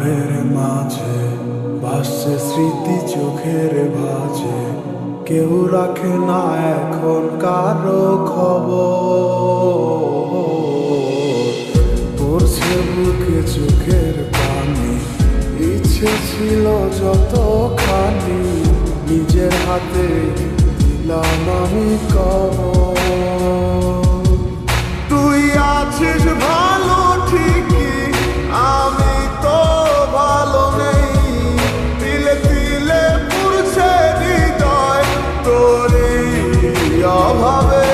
আবেগের মাঝে ভাসছে স্মৃতি চোখের ভাঁজে, কেউ রাখে না এখন কারো খবর। পড়ছে বুকে চোখের পানি, ইচ্ছে ছিল যতখানি, নিজের হাতে দিলাম আমি কবর। তুই আছিস ভালো ঠিকই, আমি তো ভালো নেই। তিলে তিলে পুড়ছে হৃদয় তোরই অভাবে।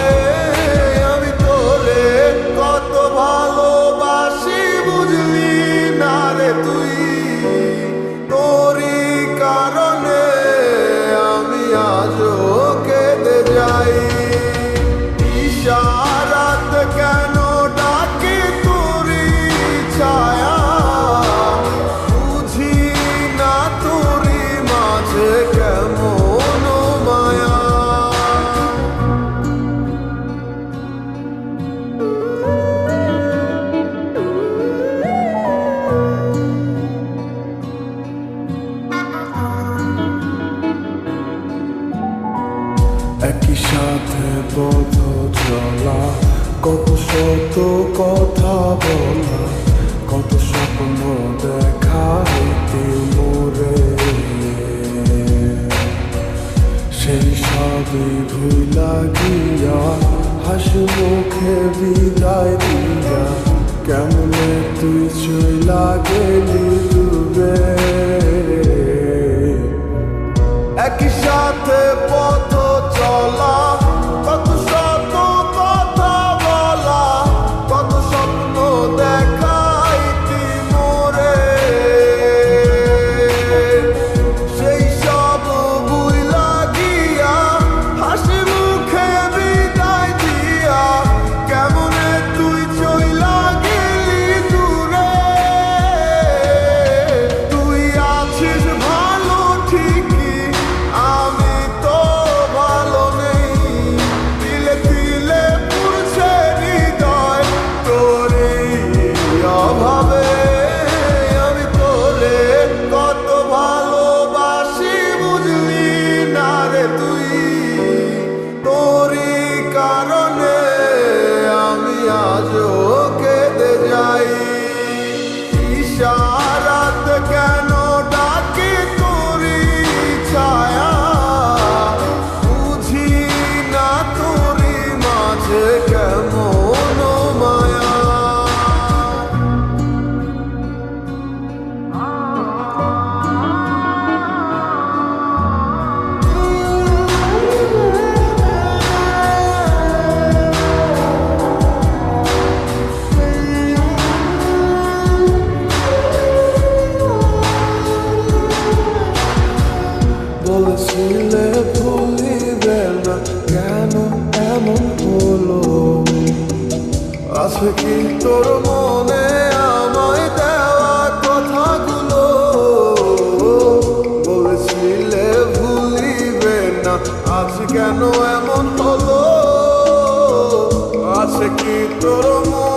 আমি তোরে কত ভালোবাসি বুঝলি না রে তুই। তোরই কারণে আমি আজও কেঁদে যাই। ইশারাত কেন ডাকে তোরই ছায়া, বুঝি না তোরই মাঝে কেমন মায়া। একই সাথে পথ চলা, কত শত কথা বলা, কত স্বপ্ন দেখা হইতে মোরে। সেই সবই ভুলা গিয়া হাসি মুখে বিদায় দিয়া, কেমনে তুই চইলা গেলি ডুবে। একই সাথে পথ চলা, কত শত কথা বলা, কত স্বপ্ন দেখাইতি মোরে। সেই সব ভুইলা গিয়া হাসি মুখে বিদায় দিয়া, কেমনে তুই চইলা গেলি দূরে। তুই আছিস ভালো ঠিকই, আমি তো ভালো নেই। তিলে তিলে পুড়ছে হৃদয় তোরই অভাবে। আমি তোরে কত ভালোবাসি বুঝলি না রে তুই। তোরই কারণে আমি আজও কেঁদে যাই। ইশারাত কেন ডাকে তোরই ছায়া, বুঝি না তোরই মাঝে কেমন মায়া। বলেছিলে ভুলিবে না, কেন এমন হলো? আছে কি তোর মনে আমায় দেওয়া কথাগুলো? বলেছিলে ভুলিবে না, আজ কেন এমন হলো? আছে কি তোর মনে